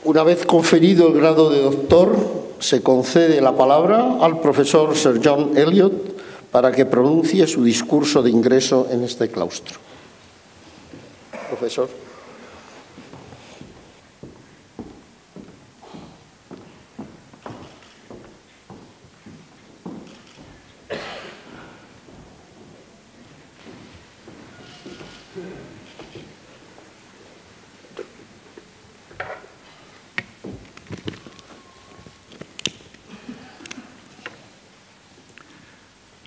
Una vez conferido el grado de doctor, se concede la palabra al profesor Sir John Eliot para que pronuncie su discurso de ingreso en este claustro. Profesor.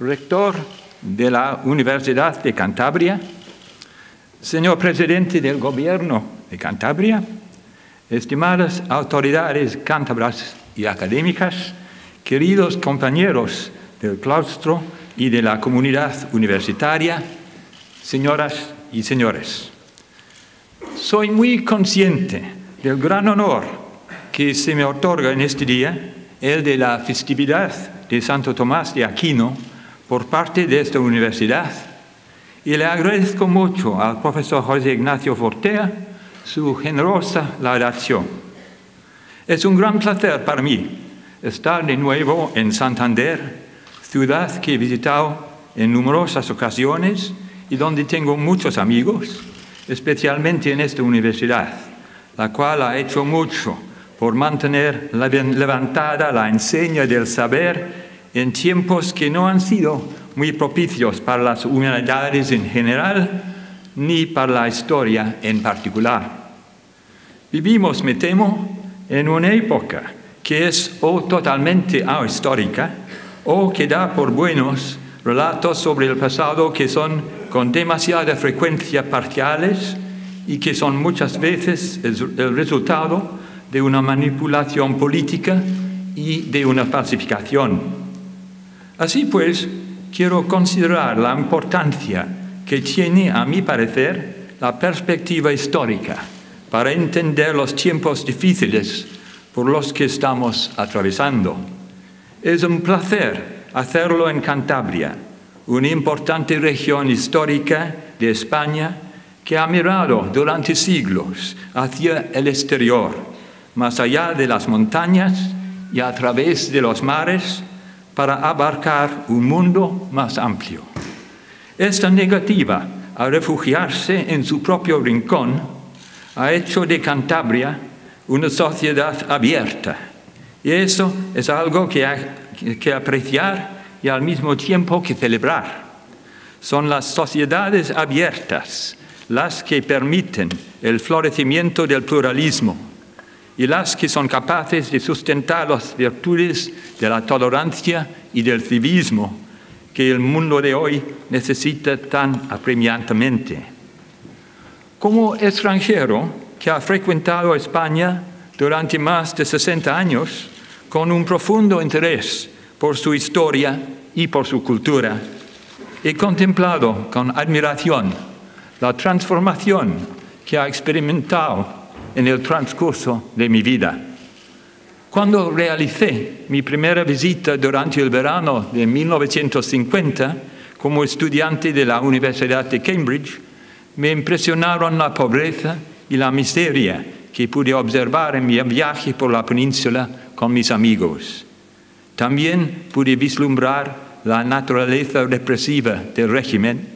Rector de la Universidad de Cantabria, señor presidente del Gobierno de Cantabria, estimadas autoridades cántabras y académicas, queridos compañeros del claustro y de la comunidad universitaria, señoras y señores. Soy muy consciente del gran honor que se me otorga en este día, el de la festividad de Santo Tomás de Aquino, por parte de esta universidad, y le agradezco mucho al profesor José Ignacio Fortea su generosa laudación. Es un gran placer para mí estar de nuevo en Santander, ciudad que he visitado en numerosas ocasiones y donde tengo muchos amigos, especialmente en esta universidad, la cual ha hecho mucho por mantener levantada la enseña del saber en tiempos que no han sido muy propicios para las humanidades en general, ni para la historia en particular. Vivimos, me temo, en una época que es o totalmente ahistórica, o que da por buenos relatos sobre el pasado que son con demasiada frecuencia parciales y que son muchas veces el resultado de una manipulación política y de una falsificación. Así pues, quiero considerar la importancia que tiene, a mi parecer, la perspectiva histórica para entender los tiempos difíciles por los que estamos atravesando. Es un placer hacerlo en Cantabria, una importante región histórica de España que ha mirado durante siglos hacia el exterior, más allá de las montañas y a través de los mares, para abarcar un mundo más amplio. Esta negativa a refugiarse en su propio rincón ha hecho de Cantabria una sociedad abierta, y eso es algo que hay que apreciar y al mismo tiempo que celebrar. Son las sociedades abiertas las que permiten el florecimiento del pluralismo y las que son capaces de sustentar las virtudes de la tolerancia y del civismo que el mundo de hoy necesita tan apremiantemente. Como extranjero que ha frecuentado España durante más de 60 años, con un profundo interés por su historia y por su cultura, he contemplado con admiración la transformación que ha experimentado en el transcurso de mi vida. Cuando realicé mi primera visita durante el verano de 1950 como estudiante de la Universidad de Cambridge, me impresionaron la pobreza y la miseria que pude observar en mi viaje por la península con mis amigos. También pude vislumbrar la naturaleza represiva del régimen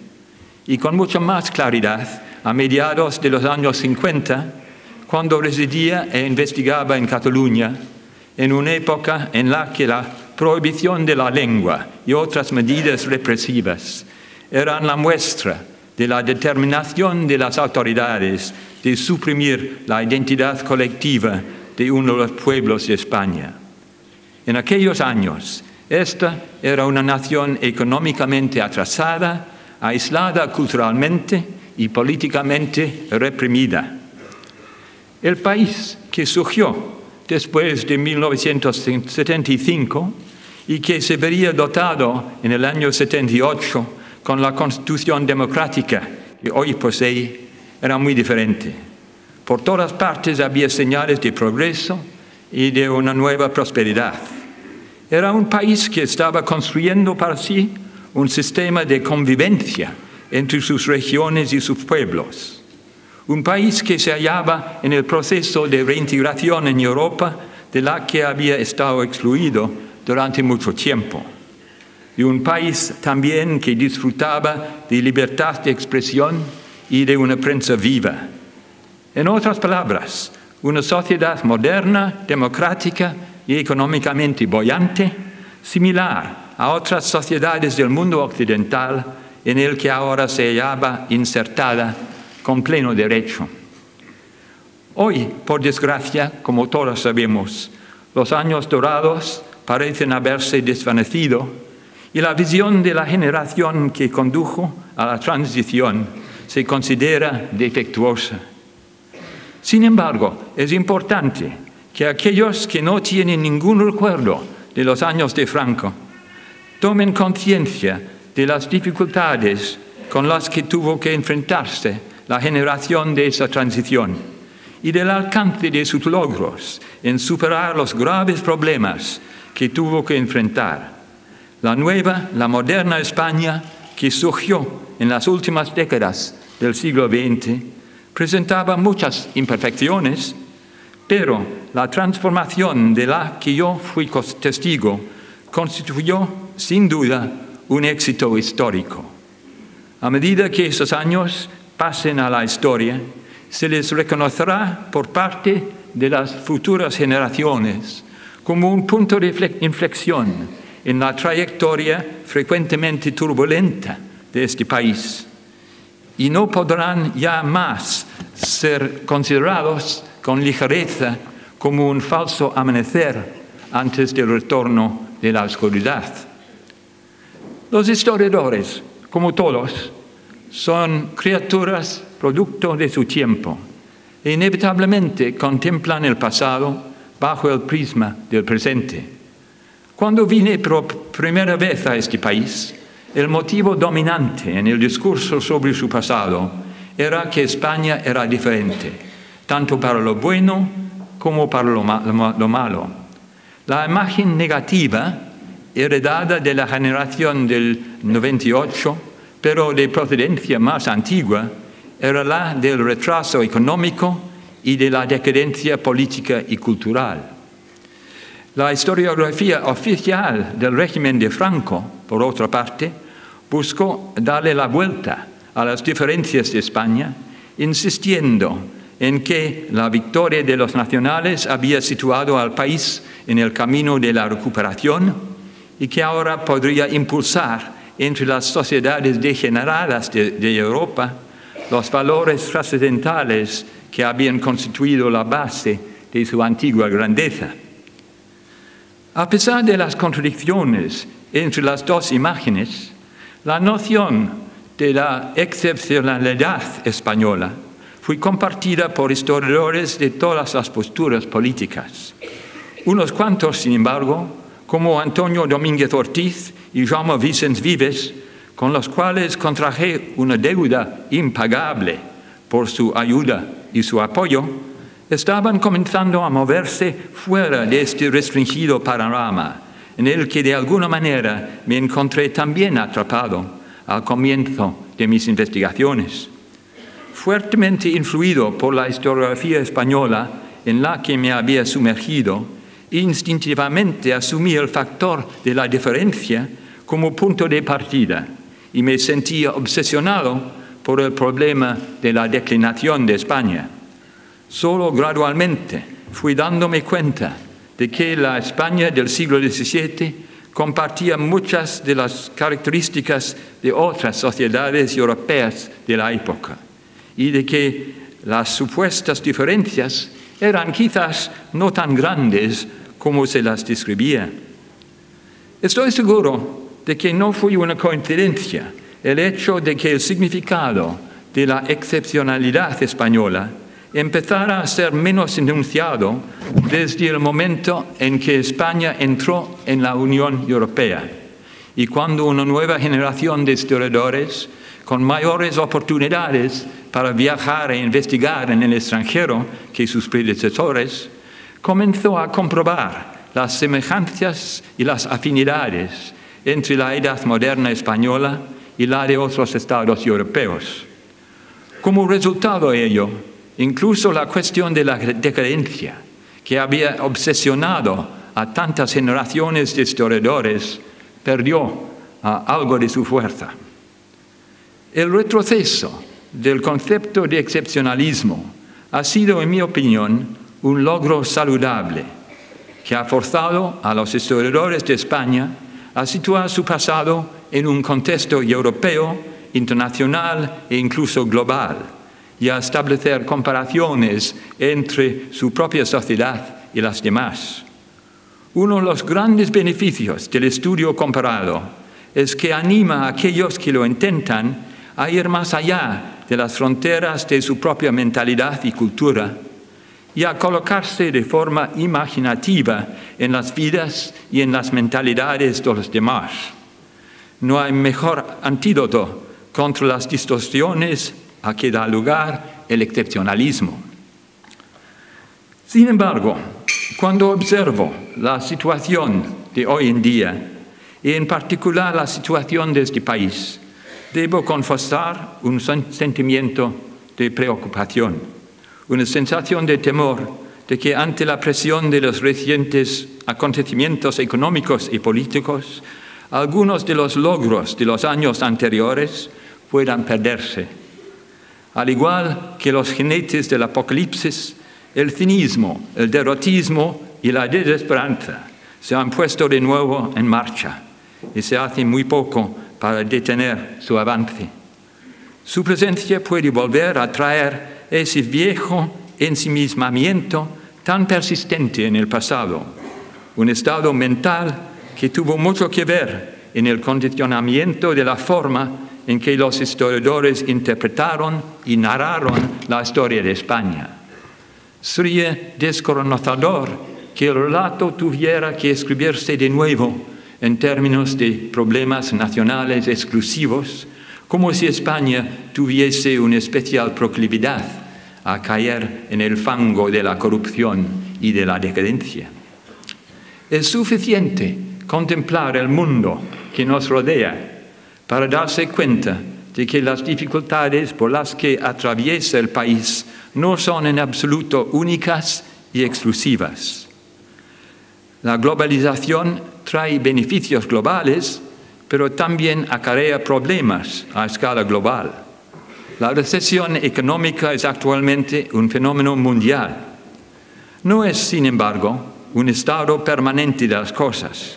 y con mucha más claridad, a mediados de los años 50, cuando residía e investigaba en Cataluña, en una época en la que la prohibición de la lengua y otras medidas represivas eran la muestra de la determinación de las autoridades de suprimir la identidad colectiva de uno de los pueblos de España. En aquellos años, esta era una nación económicamente atrasada, aislada culturalmente y políticamente reprimida. El país que surgió después de 1975 y que se vería dotado en el año 78 con la Constitución democrática que hoy posee, era muy diferente. Por todas partes había señales de progreso y de una nueva prosperidad. Era un país que estaba construyendo para sí un sistema de convivencia entre sus regiones y sus pueblos. un país que se hallaba en el proceso de reintegración en Europa de la que había estado excluido durante mucho tiempo, y un país también que disfrutaba de libertad de expresión y de una prensa viva. En otras palabras, una sociedad moderna, democrática y económicamente boyante, similar a otras sociedades del mundo occidental en el que ahora se hallaba insertada con pleno derecho. Hoy, por desgracia, como todos sabemos, los años dorados parecen haberse desvanecido y la visión de la generación que condujo a la transición se considera defectuosa. Sin embargo, es importante que aquellos que no tienen ningún recuerdo de los años de Franco tomen conciencia de las dificultades con las que tuvo que enfrentarse la generación de esa transición y del alcance de sus logros en superar los graves problemas que tuvo que enfrentar. La moderna España que surgió en las últimas décadas del siglo XX presentaba muchas imperfecciones, pero la transformación de la que yo fui testigo constituyó, sin duda, un éxito histórico. A medida que esos años pasen a la historia, se les reconocerá por parte de las futuras generaciones como un punto de inflexión en la trayectoria frecuentemente turbulenta de este país, y no podrán ya más ser considerados con ligereza como un falso amanecer antes del retorno de la oscuridad. Los historiadores, como todos, son criaturas producto de su tiempo e inevitablemente contemplan el pasado bajo el prisma del presente. Cuando vine por primera vez a este país, el motivo dominante en el discurso sobre su pasado era que España era diferente, tanto para lo bueno como para lo malo. La imagen negativa, heredada de la generación del 98, pero de procedencia más antigua, era la del retraso económico y de la decadencia política y cultural. La historiografía oficial del régimen de Franco, por otra parte, buscó darle la vuelta a las diferencias de España, insistiendo en que la victoria de los nacionales había situado al país en el camino de la recuperación y que ahora podría impulsar entre las sociedades degeneradas de Europa los valores trascendentales que habían constituido la base de su antigua grandeza. A pesar de las contradicciones entre las dos imágenes, la noción de la excepcionalidad española fue compartida por historiadores de todas las posturas políticas. Unos cuantos, sin embargo, como Antonio Domínguez Ortiz y Jaume Vicens Vives, con los cuales contraje una deuda impagable por su ayuda y su apoyo, estaban comenzando a moverse fuera de este restringido panorama, en el que de alguna manera me encontré también atrapado al comienzo de mis investigaciones. Fuertemente influido por la historiografía española en la que me había sumergido, instintivamente asumí el factor de la diferencia como punto de partida y me sentía obsesionado por el problema de la declinación de España. Solo gradualmente fui dándome cuenta de que la España del siglo XVII compartía muchas de las características de otras sociedades europeas de la época y de que las supuestas diferencias eran quizás no tan grandes como se las describía. Estoy seguro de que no fue una coincidencia el hecho de que el significado de la excepcionalidad española empezara a ser menos enunciado desde el momento en que España entró en la Unión Europea y cuando una nueva generación de historiadores con mayores oportunidades para viajar e investigar en el extranjero que sus predecesores, comenzó a comprobar las semejanzas y las afinidades entre la edad moderna española y la de otros estados europeos. Como resultado de ello, incluso la cuestión de la decadencia, que había obsesionado a tantas generaciones de historiadores, perdió algo de su fuerza. El retroceso del concepto de excepcionalismo ha sido, en mi opinión, un logro saludable que ha forzado a los historiadores de España a situar su pasado en un contexto europeo, internacional e incluso global, y a establecer comparaciones entre su propia sociedad y las demás. Uno de los grandes beneficios del estudio comparado es que anima a aquellos que lo intentan a ir más allá de las fronteras de su propia mentalidad y cultura y a colocarse de forma imaginativa en las vidas y en las mentalidades de los demás. No hay mejor antídoto contra las distorsiones a que da lugar el excepcionalismo. Sin embargo, cuando observo la situación de hoy en día, y en particular la situación de este país, debo confesar un sentimiento de preocupación, una sensación de temor de que ante la presión de los recientes acontecimientos económicos y políticos, algunos de los logros de los años anteriores puedan perderse. Al igual que los jinetes del apocalipsis, el cinismo, el derrotismo y la desesperanza se han puesto de nuevo en marcha y se hace muy poco para detener su avance. Su presencia puede volver a traer ese viejo ensimismamiento tan persistente en el pasado, un estado mental que tuvo mucho que ver en el condicionamiento de la forma en que los historiadores interpretaron y narraron la historia de España. Sería descorazonador que el relato tuviera que escribirse de nuevo en términos de problemas nacionales exclusivos, como si España tuviese una especial proclividad a caer en el fango de la corrupción y de la decadencia. Es suficiente contemplar el mundo que nos rodea para darse cuenta de que las dificultades por las que atraviesa el país no son en absoluto únicas y exclusivas. La globalización trae beneficios globales, pero también acarrea problemas a escala global. La recesión económica es actualmente un fenómeno mundial. No es, sin embargo, un estado permanente de las cosas,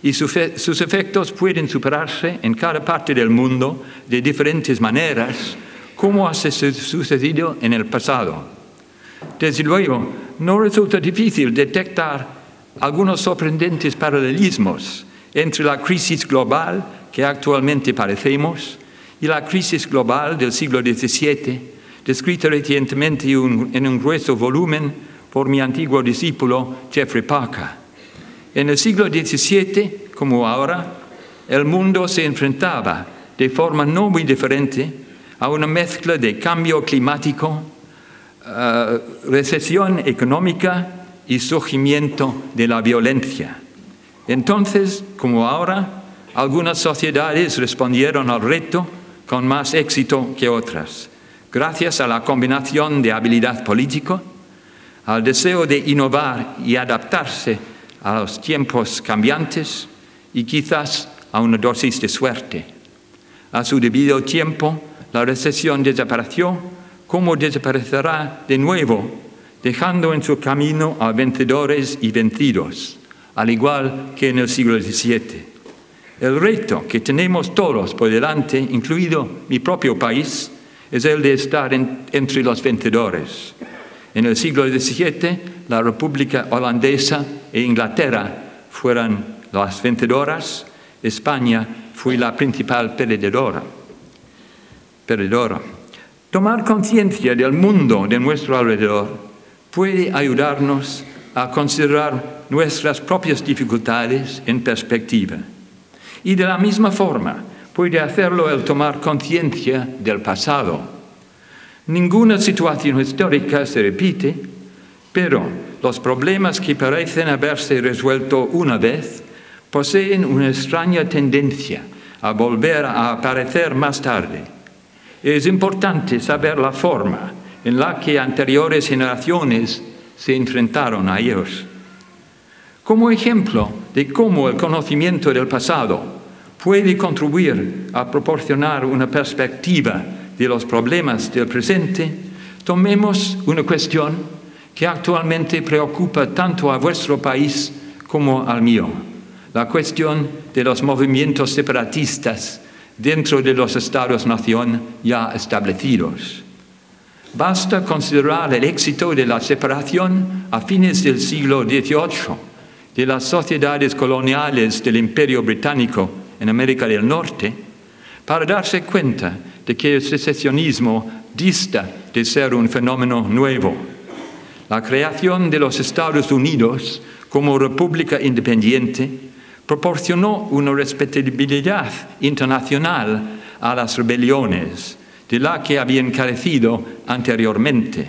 y sus efectos pueden superarse en cada parte del mundo de diferentes maneras, como ha sucedido en el pasado. Desde luego, no resulta difícil detectar algunos sorprendentes paralelismos entre la crisis global que actualmente padecemos y la crisis global del siglo XVII, descrita recientemente en un grueso volumen por mi antiguo discípulo Geoffrey Parker. En el siglo XVII, como ahora, el mundo se enfrentaba de forma no muy diferente a una mezcla de cambio climático, recesión económica y surgimiento de la violencia. Entonces, como ahora, algunas sociedades respondieron al reto con más éxito que otras, gracias a la combinación de habilidad política, al deseo de innovar y adaptarse a los tiempos cambiantes y quizás a una dosis de suerte. A su debido tiempo, la recesión desapareció, como desaparecerá de nuevo, dejando en su camino a vencedores y vencidos, al igual que en el siglo XVII. El reto que tenemos todos por delante, incluido mi propio país, es el de estar entre los vencedores. En el siglo XVII, la República Holandesa e Inglaterra fueron las vencedoras, España fue la principal perdedora. Tomar conciencia del mundo de nuestro alrededor puede ayudarnos a considerar nuestras propias dificultades en perspectiva. Y de la misma forma puede hacerlo el tomar conciencia del pasado. Ninguna situación histórica se repite, pero los problemas que parecen haberse resuelto una vez poseen una extraña tendencia a volver a aparecer más tarde. es importante saber la forma en la que anteriores generaciones se enfrentaron a ellos. Como ejemplo de cómo el conocimiento del pasado puede contribuir a proporcionar una perspectiva de los problemas del presente, tomemos una cuestión que actualmente preocupa tanto a vuestro país como al mío, la cuestión de los movimientos separatistas dentro de los Estados-nación ya establecidos. Basta considerar el éxito de la separación a fines del siglo XVIII de las sociedades coloniales del Imperio Británico en América del Norte para darse cuenta de que el secesionismo dista de ser un fenómeno nuevo. La creación de los Estados Unidos como república independiente proporcionó una respetabilidad internacional a las rebeliones de la que habían carecido anteriormente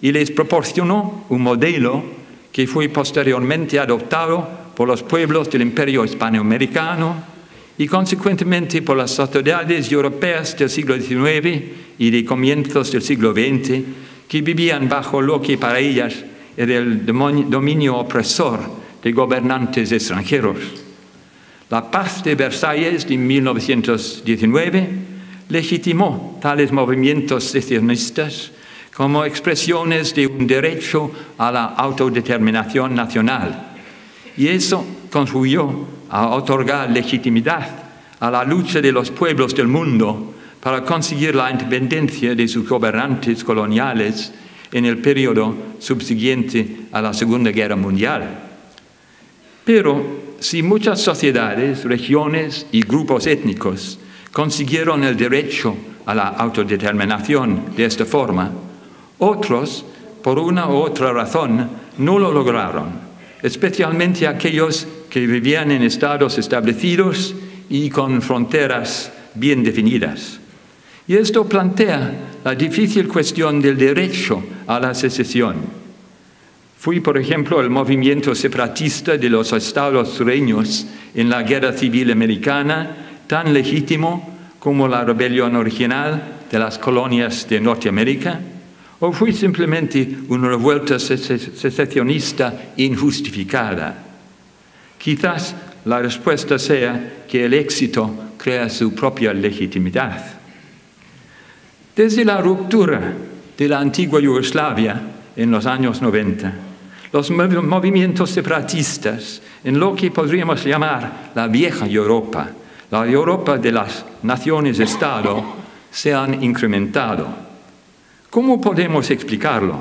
y les proporcionó un modelo que fue posteriormente adoptado por los pueblos del Imperio Hispanoamericano y consecuentemente por las sociedades europeas del siglo XIX y de comienzos del siglo XX, que vivían bajo lo que para ellas era el dominio opresor de gobernantes extranjeros. La paz de Versalles de 1919 legitimó tales movimientos secesionistas como expresiones de un derecho a la autodeterminación nacional, y eso contribuyó a otorgar legitimidad a la lucha de los pueblos del mundo para conseguir la independencia de sus gobernantes coloniales en el periodo subsiguiente a la Segunda Guerra Mundial. Pero si muchas sociedades, regiones y grupos étnicos consiguieron el derecho a la autodeterminación de esta forma, otros, por una u otra razón, no lo lograron, especialmente aquellos que vivían en estados establecidos y con fronteras bien definidas. Y esto plantea la difícil cuestión del derecho a la secesión. Fue, por ejemplo, el movimiento separatista de los estados sureños en la Guerra Civil Americana tan legítimo como la rebelión original de las colonias de Norteamérica, o fue simplemente una revuelta secesionista injustificada. Quizás la respuesta sea que el éxito crea su propia legitimidad. Desde la ruptura de la antigua Yugoslavia en los años 90, los movimientos separatistas en lo que podríamos llamar la vieja Europa, la Europa de las naciones-estado, se han incrementado. ¿Cómo podemos explicarlo?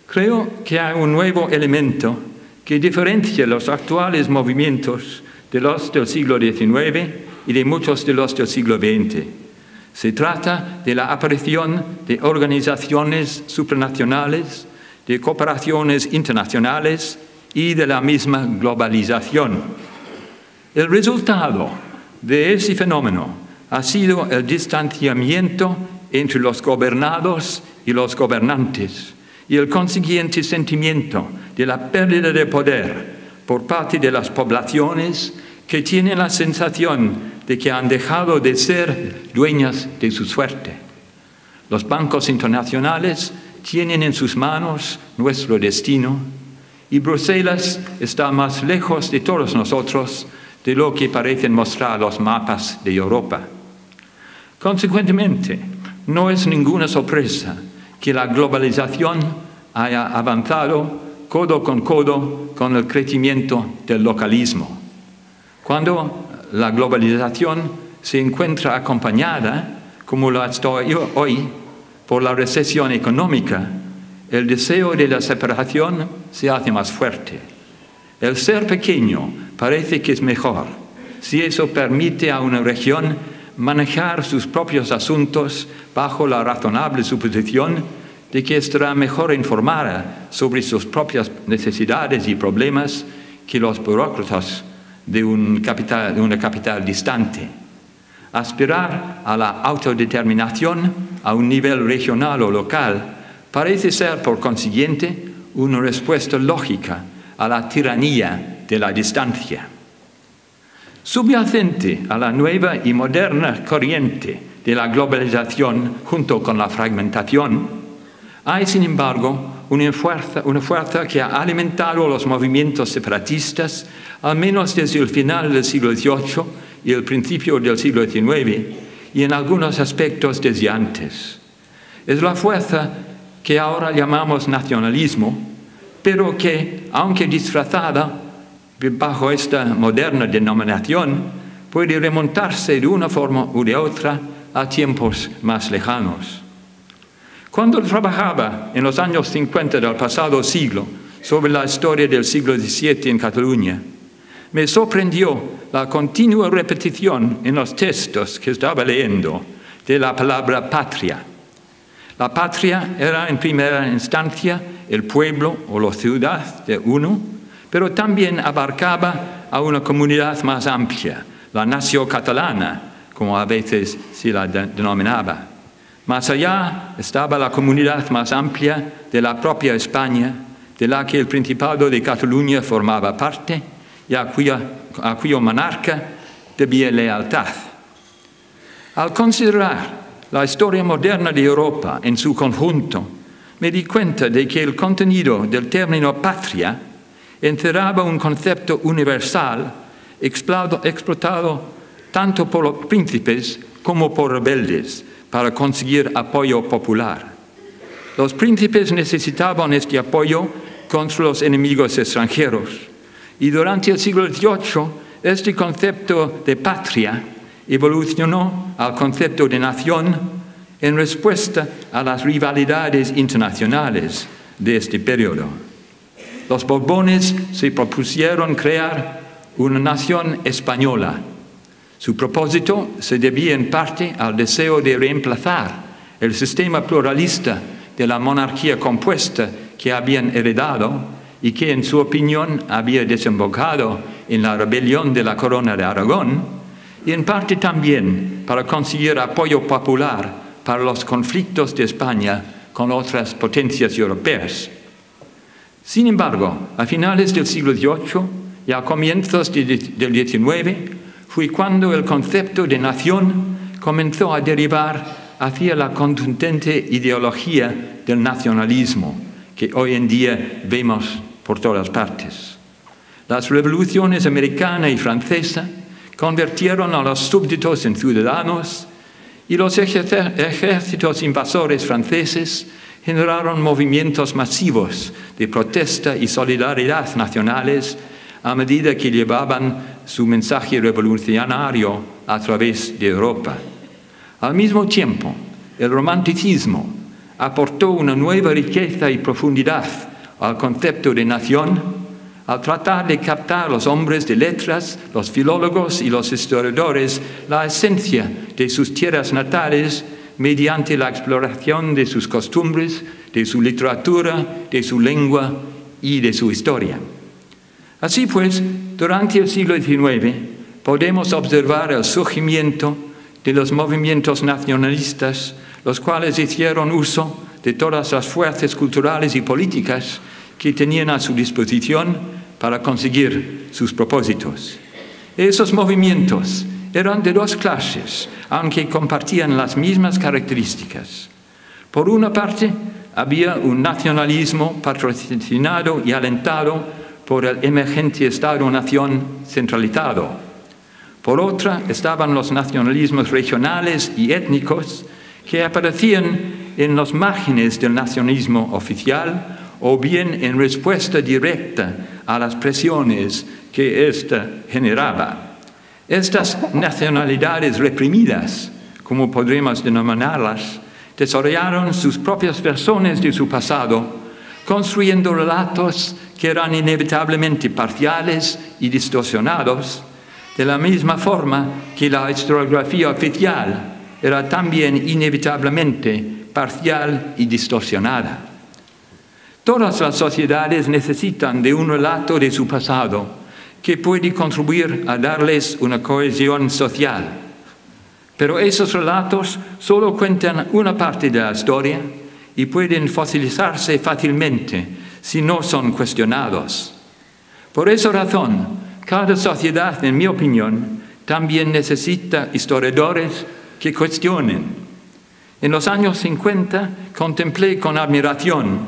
Creo que hay un nuevo elemento que diferencia los actuales movimientos de los del siglo XIX y de muchos de los del siglo XX. Se trata de la aparición de organizaciones supranacionales, de cooperaciones internacionales y de la misma globalización. El resultado de ese fenómeno ha sido el distanciamiento entre los gobernados y los gobernantes y el consiguiente sentimiento de la pérdida de poder por parte de las poblaciones que tienen la sensación de que han dejado de ser dueñas de su suerte. Los bancos internacionales tienen en sus manos nuestro destino y Bruselas está más lejos de todos nosotros de lo que parecen mostrar los mapas de Europa. Consecuentemente, no es ninguna sorpresa que la globalización haya avanzado codo con el crecimiento del localismo. Cuando la globalización se encuentra acompañada, como lo está hoy, por la recesión económica, el deseo de la separación se hace más fuerte. El ser pequeño parece que es mejor, si eso permite a una región manejar sus propios asuntos bajo la razonable suposición de que estará mejor informada sobre sus propias necesidades y problemas que los burócratas de una capital distante. Aspirar a la autodeterminación a un nivel regional o local parece ser, por consiguiente, una respuesta lógica a la tiranía de la distancia. Subyacente a la nueva y moderna corriente de la globalización junto con la fragmentación, hay, sin embargo, una fuerza que ha alimentado los movimientos separatistas, al menos desde el final del siglo XVIII y el principio del siglo XIX, y en algunos aspectos desde antes. Es la fuerza que ahora llamamos nacionalismo, pero que, aunque disfrazada bajo esta moderna denominación, puede remontarse de una forma u de otra a tiempos más lejanos. Cuando trabajaba en los años 50 del pasado siglo sobre la historia del siglo XVII en Cataluña, me sorprendió la continua repetición en los textos que estaba leyendo de la palabra patria. La patria era en primera instancia el pueblo o la ciudad de uno, pero también abarcaba a una comunidad más amplia, la nación catalana, como a veces se la denominaba. Más allá estaba la comunidad más amplia de la propia España, de la que el Principado de Cataluña formaba parte y a cuyo monarca debía lealtad. Al considerar la historia moderna de Europa en su conjunto, me di cuenta de que el contenido del término patria encerraba un concepto universal explotado tanto por los príncipes como por rebeldes para conseguir apoyo popular. Los príncipes necesitaban este apoyo contra los enemigos extranjeros y durante el siglo XVIII este concepto de patria evolucionó al concepto de nación en respuesta a las rivalidades internacionales de este periodo. Los Borbones se propusieron crear una nación española. Su propósito se debía en parte al deseo de reemplazar el sistema pluralista de la monarquía compuesta que habían heredado y que, en su opinión, había desembocado en la rebelión de la Corona de Aragón, y en parte también para conseguir apoyo popular para los conflictos de España con otras potencias europeas. Sin embargo, a finales del siglo XVIII y a comienzos del XIX, fue cuando el concepto de nación comenzó a derivar hacia la contundente ideología del nacionalismo que hoy en día vemos por todas partes. Las revoluciones americana y francesa convirtieron a los súbditos en ciudadanos y los ejércitos invasores franceses generaron movimientos masivos de protesta y solidaridad nacionales a medida que llevaban su mensaje revolucionario a través de Europa. Al mismo tiempo, el romanticismo aportó una nueva riqueza y profundidad al concepto de nación al tratar de captar los hombres de letras, los filólogos y los historiadores la esencia de sus tierras natales mediante la exploración de sus costumbres, de su literatura, de su lengua y de su historia. Así pues, durante el siglo XIX podemos observar el surgimiento de los movimientos nacionalistas, los cuales hicieron uso de todas las fuerzas culturales y políticas que tenían a su disposición para conseguir sus propósitos. Esos movimientos eran de dos clases, aunque compartían las mismas características. Por una parte, había un nacionalismo patrocinado y alentado por el emergente Estado-nación centralizado. Por otra, estaban los nacionalismos regionales y étnicos que aparecían en los márgenes del nacionalismo oficial o bien en respuesta directa a las presiones que ésta generaba. Estas nacionalidades reprimidas, como podremos denominarlas, desarrollaron sus propias versiones de su pasado, construyendo relatos que eran inevitablemente parciales y distorsionados, de la misma forma que la historiografía oficial era también inevitablemente parcial y distorsionada. Todas las sociedades necesitan de un relato de su pasado que puede contribuir a darles una cohesión social. Pero esos relatos solo cuentan una parte de la historia y pueden fosilizarse fácilmente si no son cuestionados. Por esa razón, cada sociedad, en mi opinión, también necesita historiadores que cuestionen. En los años 50 contemplé con admiración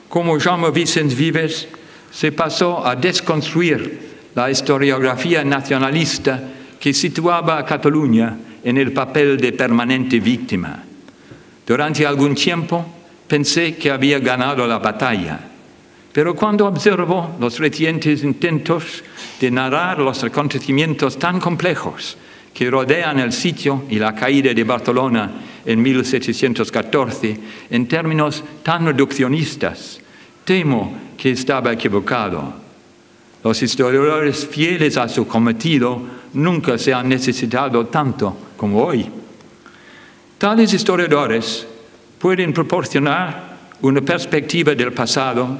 cómo Jaume Vicens Vives se pasó a desconstruir la historiografía nacionalista que situaba a Cataluña en el papel de permanente víctima. Durante algún tiempo pensé que había ganado la batalla, pero cuando observo los recientes intentos de narrar los acontecimientos tan complejos que rodean el sitio y la caída de Barcelona en 1714 en términos tan reduccionistas, temo que estaba equivocado. Los historiadores fieles a su cometido nunca se han necesitado tanto como hoy. Tales historiadores pueden proporcionar una perspectiva del pasado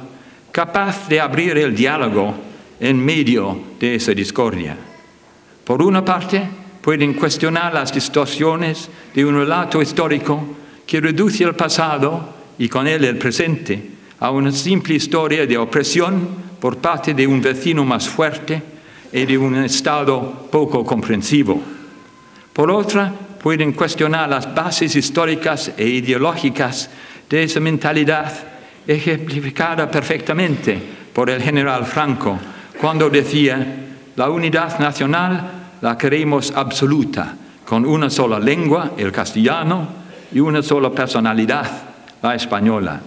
capaz de abrir el diálogo en medio de esa discordia. Por una parte, pueden cuestionar las distorsiones de un relato histórico que reduce el pasado y con él el presente a una simple historia de opresión por parte de un vecino más fuerte y de un Estado poco comprensivo. Por otra, pueden cuestionar las bases históricas e ideológicas de esa mentalidad ejemplificada perfectamente por el general Franco cuando decía: la unidad nacional la queremos absoluta, con una sola lengua, el castellano, y una sola personalidad, la española.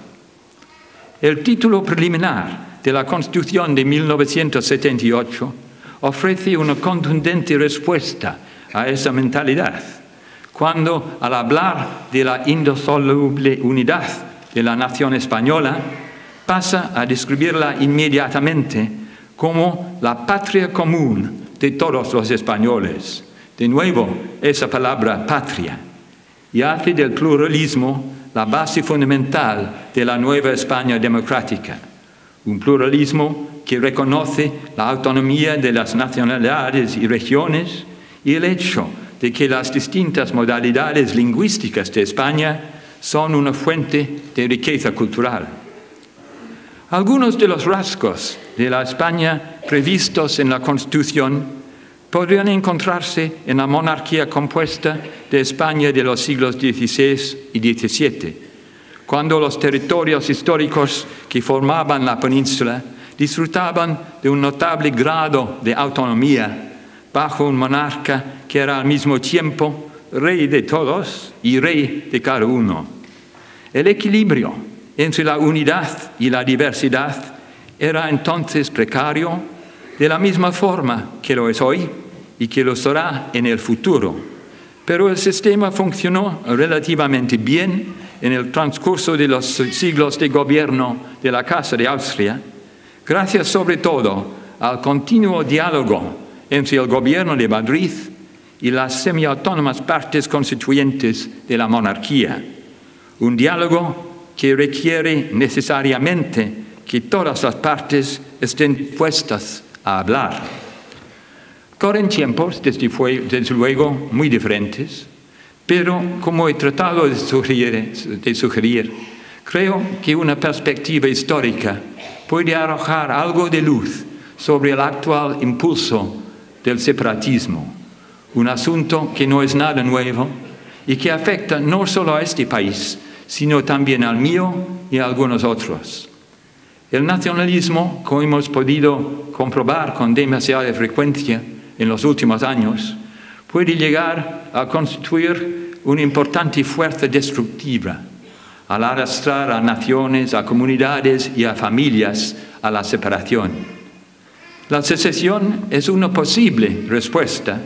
El título preliminar de la Constitución de 1978 ofrece una contundente respuesta a esa mentalidad, cuando al hablar de la indisoluble unidad de la nación española, pasa a describirla inmediatamente como la patria común de todos los españoles. De nuevo, esa palabra patria, y hace del pluralismo la base fundamental de la nueva España democrática. Un pluralismo que reconoce la autonomía de las nacionalidades y regiones y el hecho de que las distintas modalidades lingüísticas de España son una fuente de riqueza cultural. Algunos de los rasgos de la España previstos en la Constitución podrían encontrarse en la monarquía compuesta de España de los siglos XVI y XVII, cuando los territorios históricos que formaban la península disfrutaban de un notable grado de autonomía bajo un monarca que era al mismo tiempo rey de todos y rey de cada uno. El equilibrio entre la unidad y la diversidad era entonces precario, de la misma forma que lo es hoy y que lo será en el futuro. Pero el sistema funcionó relativamente bien en el transcurso de los siglos de gobierno de la Casa de Austria, gracias sobre todo al continuo diálogo entre el gobierno de Madrid y las semiautónomas partes constituyentes de la monarquía. Un diálogo que requiere necesariamente que todas las partes estén dispuestas a hablar. Corren tiempos, desde luego, muy diferentes, pero como he tratado de sugerir, creo que una perspectiva histórica puede arrojar algo de luz sobre el actual impulso del separatismo, un asunto que no es nada nuevo y que afecta no solo a este país, sino también al mío y a algunos otros. El nacionalismo, como hemos podido comprobar con demasiada frecuencia en los últimos años, puede llegar a constituir una importante fuerza destructiva, al arrastrar a naciones, a comunidades y a familias a la separación. La secesión es una posible respuesta,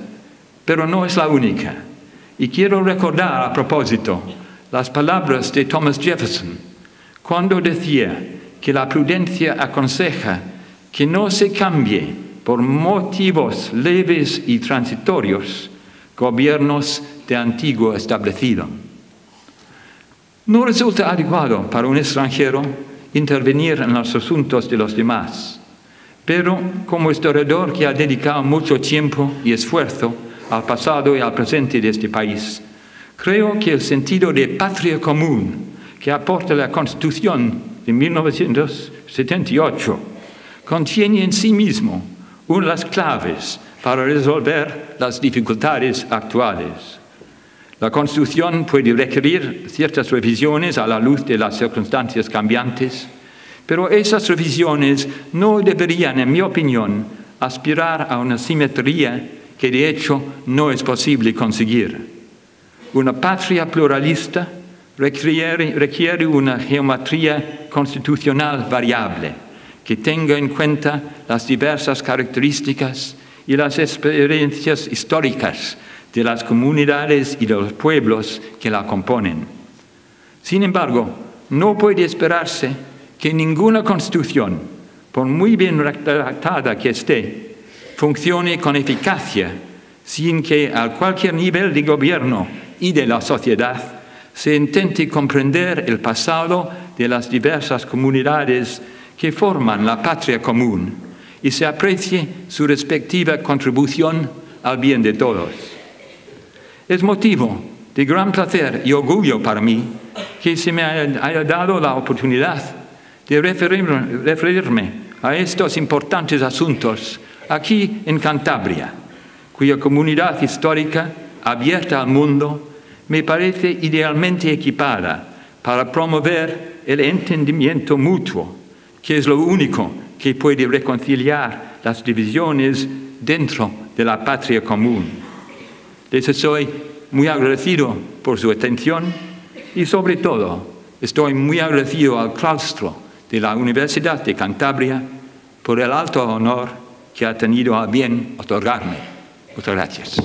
pero no es la única. Y quiero recordar a propósito las palabras de Thomas Jefferson, cuando decía que la prudencia aconseja que no se cambie por motivos leves y transitorios gobiernos de antiguo establecido. No resulta adecuado para un extranjero intervenir en los asuntos de los demás, pero como historiador que ha dedicado mucho tiempo y esfuerzo al pasado y al presente de este país, creo que el sentido de patria común que aporta la Constitución de 1978 contiene en sí mismo una de las claves para resolver las dificultades actuales. La Constitución puede requerir ciertas revisiones a la luz de las circunstancias cambiantes, pero esas revisiones no deberían, en mi opinión, aspirar a una simetría que de hecho no es posible conseguir. Una patria pluralista requiere una geometría constitucional variable que tenga en cuenta las diversas características y las experiencias históricas de las comunidades y de los pueblos que la componen. Sin embargo, no puede esperarse que ninguna constitución, por muy bien redactada que esté, funcione con eficacia sin que a cualquier nivel de gobierno y de la sociedad se intente comprender el pasado de las diversas comunidades que forman la patria común y se aprecie su respectiva contribución al bien de todos. Es motivo de gran placer y orgullo para mí que se me haya dado la oportunidad de referirme a estos importantes asuntos aquí en Cantabria, cuya comunidad histórica, abierta al mundo, me parece idealmente equipada para promover el entendimiento mutuo, que es lo único que puede reconciliar las divisiones dentro de la patria común. Les estoy muy agradecido por su atención y, sobre todo, estoy muy agradecido al claustro de la Universidad de Cantabria por el alto honor que ha tenido a bien otorgarme. Muchas gracias.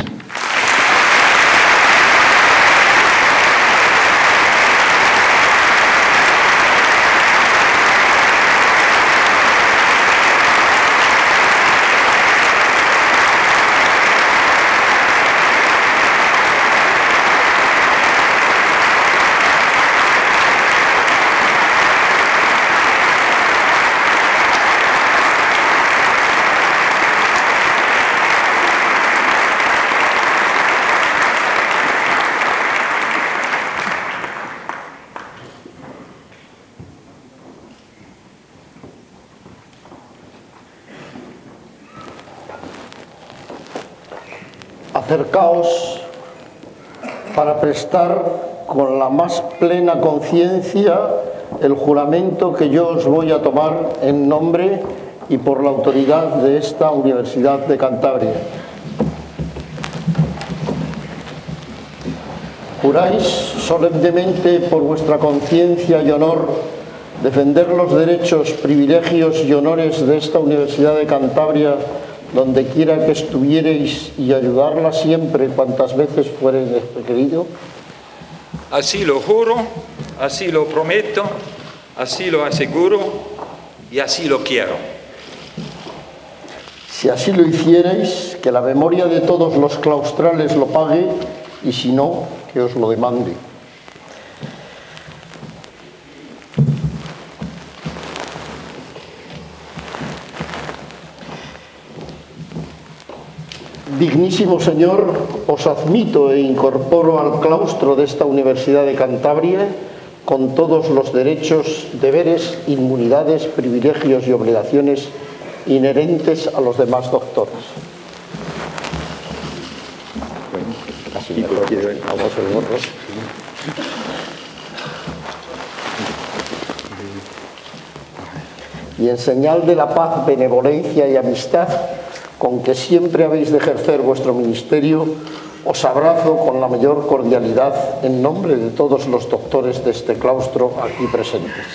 Acercaos para prestar con la más plena conciencia el juramento que yo os voy a tomar en nombre y por la autoridad de esta Universidad de Cantabria. ¿Juráis solemnemente por vuestra conciencia y honor defender los derechos, privilegios y honores de esta Universidad de Cantabria donde quiera que estuviereis y ayudarla siempre cuantas veces fuere requerido? Así lo juro, así lo prometo, así lo aseguro y así lo quiero. Si así lo hicierais, que la memoria de todos los claustrales lo pague, y si no, que os lo demande. Dignísimo Señor, os admito e incorporo al claustro de esta Universidad de Cantabria con todos los derechos, deberes, inmunidades, privilegios y obligaciones inherentes a los demás doctores. Y en señal de la paz, benevolencia y amistad con que siempre habéis de ejercer vuestro ministerio, os abrazo con la mayor cordialidad en nombre de todos los doctores de este claustro aquí presentes.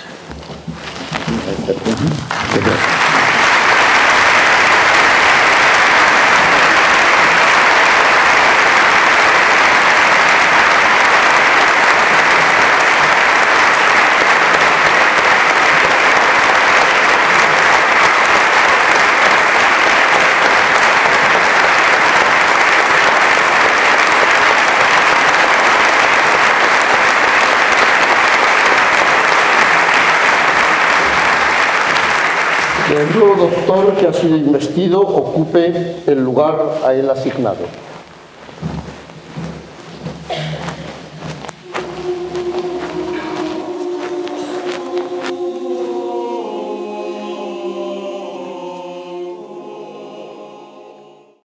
El nuevo doctor que ha sido investido ocupe el lugar a él asignado.